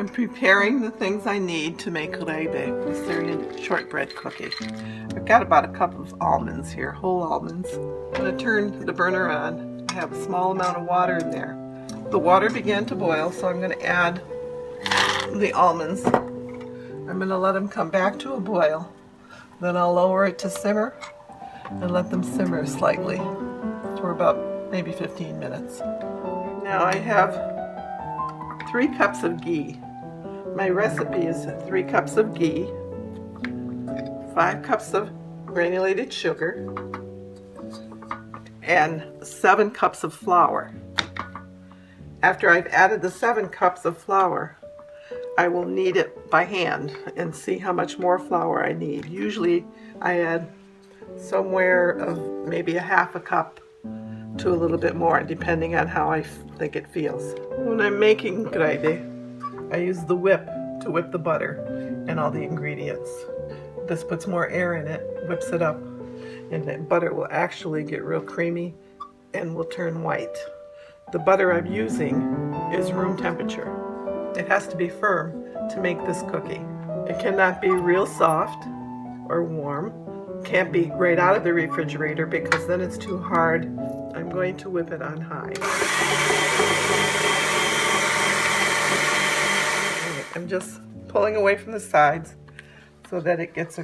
I'm preparing the things I need to make Ghraybeh, a Syrian shortbread cookie. I've got about a cup of almonds here, whole almonds. I'm going to turn the burner on. I have a small amount of water in there. The water began to boil, so I'm going to add the almonds. I'm going to let them come back to a boil. Then I'll lower it to simmer and let them simmer slightly for about maybe 15 minutes. Now I have 3 cups of ghee. My recipe is 3 cups of ghee, 5 cups of granulated sugar, and 7 cups of flour. After I've added the 7 cups of flour, I will knead it by hand and see how much more flour I need. Usually I add somewhere of maybe a half a cup to a little bit more, depending on how I think it feels. When I'm making Ghraybeh, I use the whip to whip the butter and all the ingredients. This puts more air in it, whips it up, and the butter will actually get real creamy and will turn white. The butter I'm using is room temperature. It has to be firm to make this cookie. It cannot be real soft or warm. Can't be right out of the refrigerator because then it's too hard. I'm going to whip it on high. I'm just pulling away from the sides so that it gets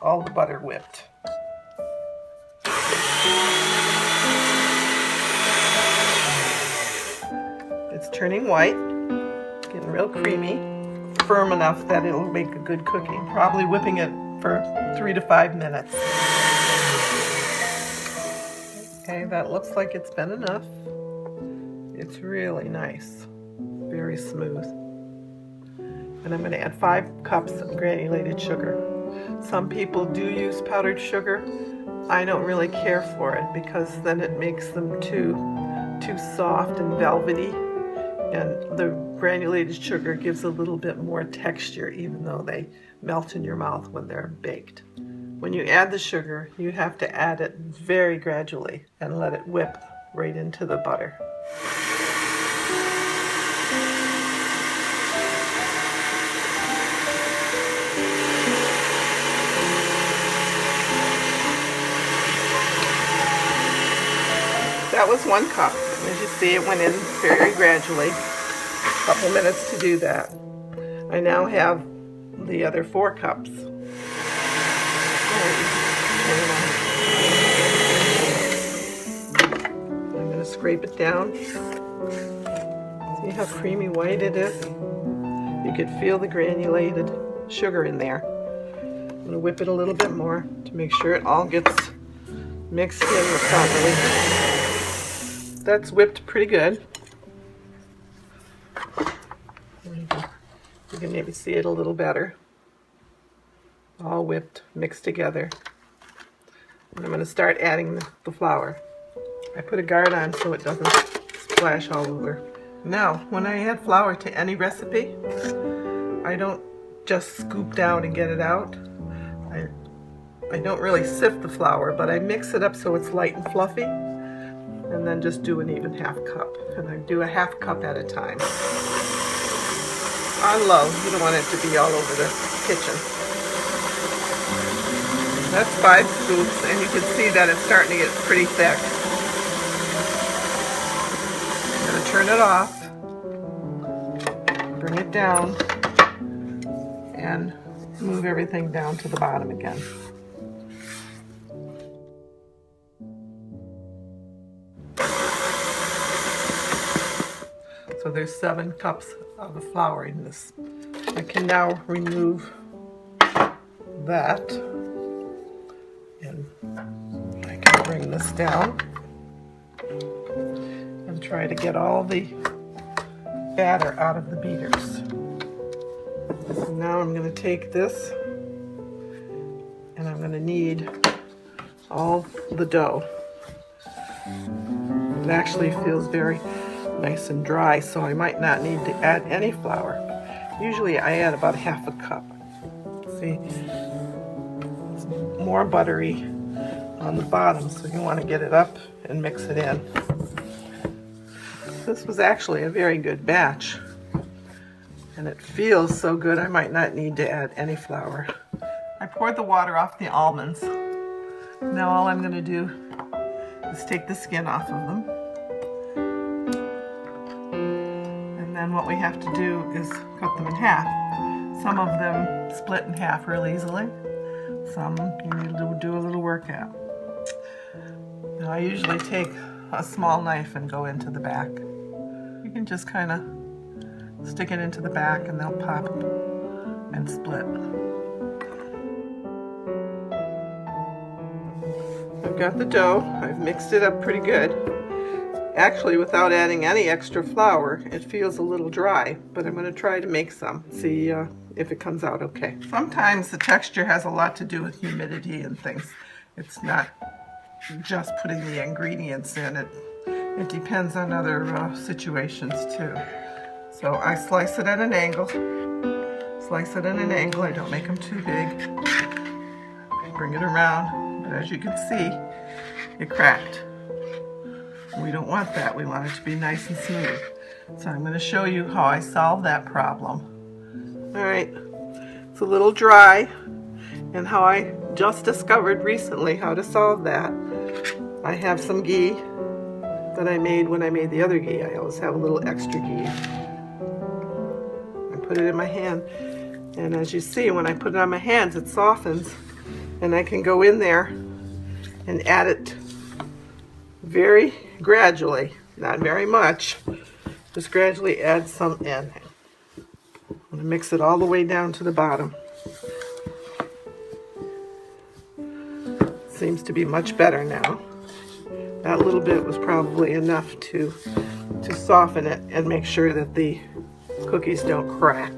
all the butter whipped. It's turning white, getting real creamy, firm enough that it'll make a good cookie. Probably whipping it for 3 to 5 minutes. Okay, that looks like it's been enough. It's really nice, very smooth. And I'm going to add 5 cups of granulated sugar. Some people do use powdered sugar. I don't really care for it because then it makes them too soft and velvety. And the granulated sugar gives a little bit more texture, even though they melt in your mouth when they're baked. When you add the sugar, you have to add it very gradually and let it whip right into the butter. That was 1 cup. As you see, it went in very gradually. A couple minutes to do that. I now have the other 4 cups. I'm going to scrape it down. See how creamy white it is? You could feel the granulated sugar in there. I'm going to whip it a little bit more to make sure it all gets mixed in properly. That's whipped pretty good. You can maybe see it a little better. All whipped, mixed together. And I'm going to start adding the flour. I put a guard on so it doesn't splash all over. Now, when I add flour to any recipe, I don't just scoop down and get it out. I don't really sift the flour, but I mix it up so it's light and fluffy. And then just do an even half cup. And I do a half cup at a time. On low, you don't want it to be all over the kitchen. That's 5 scoops, and you can see that it's starting to get pretty thick. I'm going to turn it off, bring it down, and move everything down to the bottom again. So there's 7 cups of the flour in this. I can now remove that, and I can bring this down and try to get all the batter out of the beaters. So now I'm going to take this and I'm going to knead all the dough. It actually feels very nice and dry, so I might not need to add any flour. Usually I add about half a cup. See, it's more buttery on the bottom, so you want to get it up and mix it in. This was actually a very good batch. And it feels so good, I might not need to add any flour. I poured the water off the almonds. Now all I'm going to do is take the skin off of them. And then what we have to do is cut them in half. Some of them split in half real easily. Some you need to do a little work at. Now I usually take a small knife and go into the back. You can just kind of stick it into the back and they'll pop and split. I've got the dough. I've mixed it up pretty good. Actually, without adding any extra flour, it feels a little dry, but I'm going to try to make some. See if it comes out okay. Sometimes the texture has a lot to do with humidity and things. It's not just putting the ingredients in. It depends on other situations too. So I slice it at an angle. Slice it at an angle. I don't make them too big. Bring it around. But as you can see, it cracked. We don't want that. We want it to be nice and smooth. So I'm going to show you how I solve that problem. Alright, it's a little dry, and how I just discovered recently how to solve that. I have some ghee that I made when I made the other ghee. I always have a little extra ghee. I put it in my hand, and as you see, when I put it on my hands, it softens, and I can go in there and add it very gradually, not very much, just gradually add some in. I'm going to mix it all the way down to the bottom. Seems to be much better now. That little bit was probably enough to soften it and make sure that the cookies don't crack.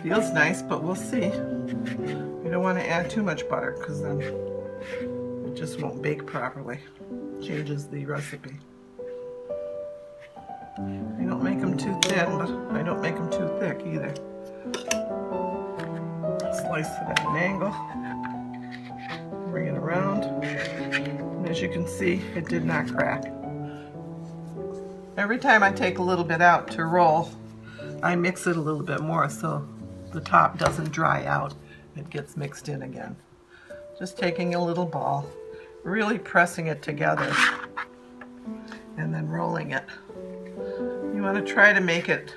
Feels nice, but we'll see. You don't want to add too much butter because then it just won't bake properly. Changes the recipe. I don't make them too thin, but I don't make them too thick either. Slice it at an angle. Bring it around. And as you can see, it did not crack. Every time I take a little bit out to roll, I mix it a little bit more so the top doesn't dry out. It gets mixed in again. Just taking a little ball, really pressing it together, and then rolling it. You want to try to make it,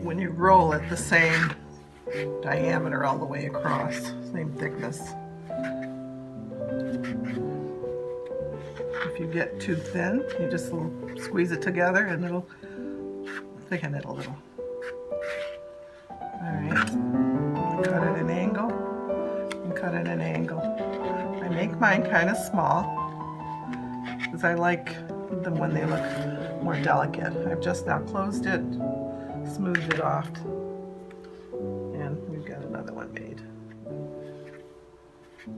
when you roll it, the same diameter all the way across, same thickness. If you get too thin, you just squeeze it together and it'll thicken it a little. Alright, cut at an angle and cut at an angle. I make mine kind of small because I like them when they look more delicate. I've just now closed it, smoothed it off, and we've got another one made.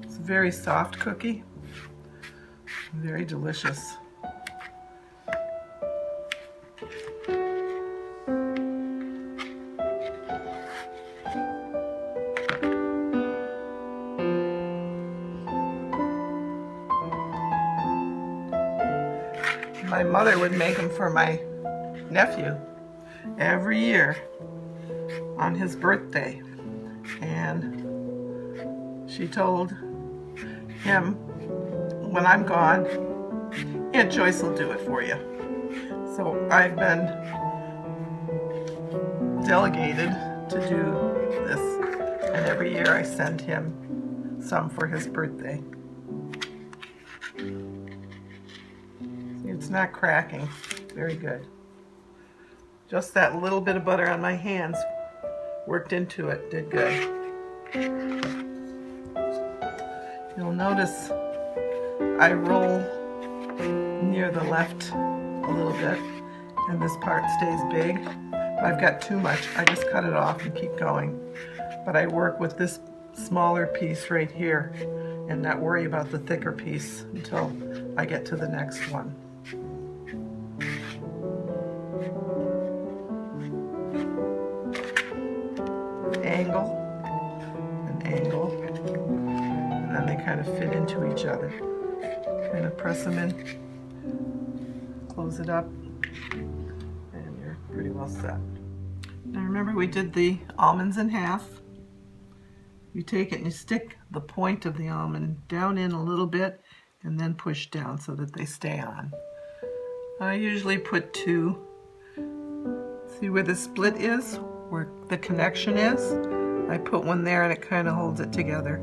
It's a very soft cookie, very delicious. My mother would make them for my nephew every year on his birthday, and she told him, when I'm gone, Aunt Joyce will do it for you. So I've been delegated to do this, and every year I send him some for his birthday. It's not cracking. Very good. Just that little bit of butter on my hands worked into it. Did good. You'll notice I roll near the left a little bit, and this part stays big. If I've got too much, I just cut it off and keep going. But I work with this smaller piece right here and not worry about the thicker piece until I get to the next one. Angle and angle, and then they kind of fit into each other. Kind of press them in, close it up, and you're pretty well set. Now remember, we did the almonds in half. You take it and you stick the point of the almond down in a little bit and then push down so that they stay on. I usually put 2. See where the split is? Where the connection is? I put one there and it kind of holds it together.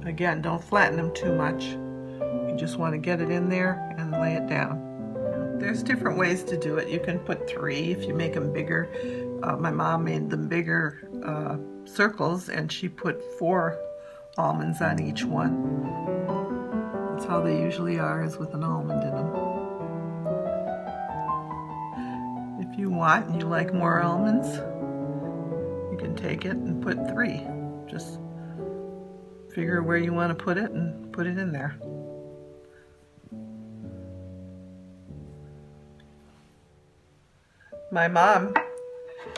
Again, don't flatten them too much. You just want to get it in there and lay it down. There's different ways to do it. You can put 3 if you make them bigger. My mom made them bigger circles and she put 4 almonds on each one. That's how they usually are, is with an almond in them. If you want and you like more almonds, you can take it and put 3. Just figure where you want to put it and put it in there. My mom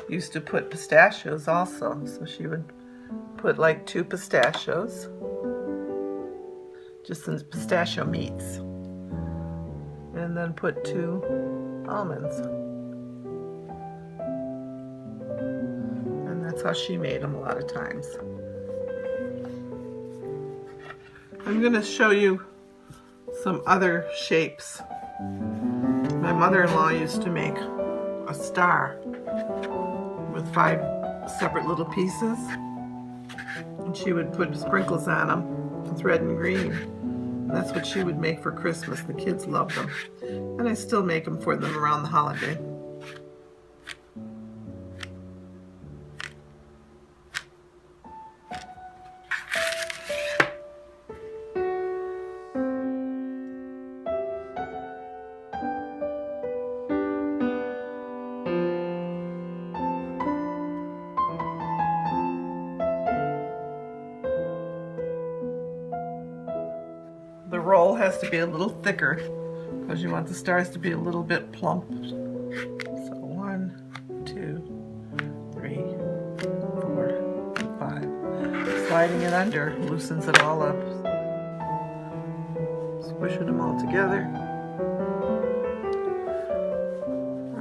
used to put pistachios also, so she would put like 2 pistachios, just in pistachio meats, and then put 2 almonds. And that's how she made them a lot of times. I'm going to show you some other shapes. My mother-in-law used to make a star with 5 separate little pieces, and she would put sprinkles on them with red and green, and that's what she would make for Christmas. The kids loved them, and I still make them for them around the holiday. The roll has to be a little thicker because you want the stars to be a little bit plump. So 1, 2, 3, 4, 5. Sliding it under loosens it all up. Squishing them all together.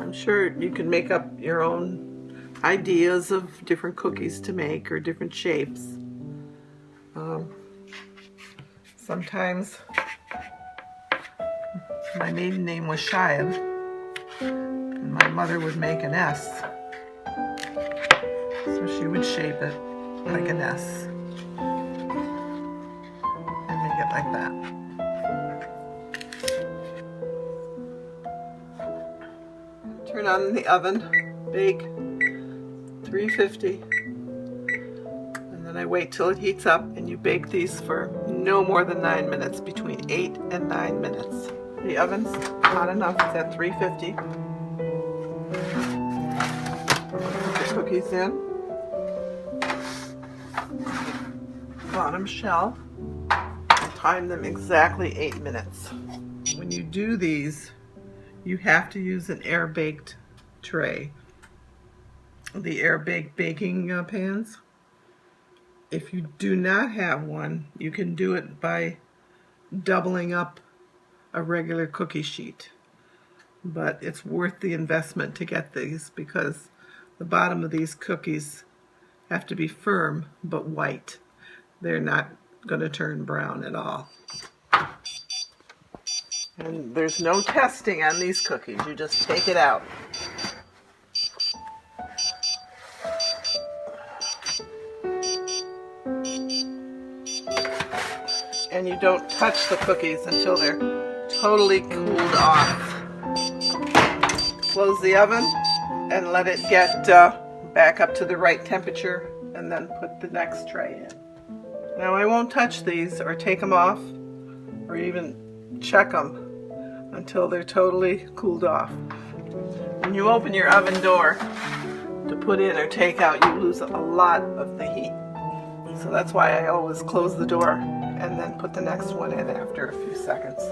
I'm sure you can make up your own ideas of different cookies to make or different shapes. Sometimes my maiden name was Shiab, and my mother would make an S. So she would shape it like an S and make it like that. Turn on the oven, bake 350. And I wait till it heats up, and you bake these for no more than 9 minutes, between 8 and 9 minutes. The oven's hot enough, it's at 350. Put the cookies in. Bottom shelf. Time them exactly 8 minutes. When you do these, you have to use an air-baked tray. The air-baked baking pans. If you do not have one, you can do it by doubling up a regular cookie sheet. But it's worth the investment to get these because the bottom of these cookies have to be firm but white. They're not going to turn brown at all. And there's no testing on these cookies. You just take it out. And you don't touch the cookies until they're totally cooled off. Close the oven and let it get back up to the right temperature, and then put the next tray in. Now I won't touch these or take them off or even check them until they're totally cooled off. When you open your oven door to put in or take out, you lose a lot of the heat. So that's why I always close the door and then put the next one in after a few seconds.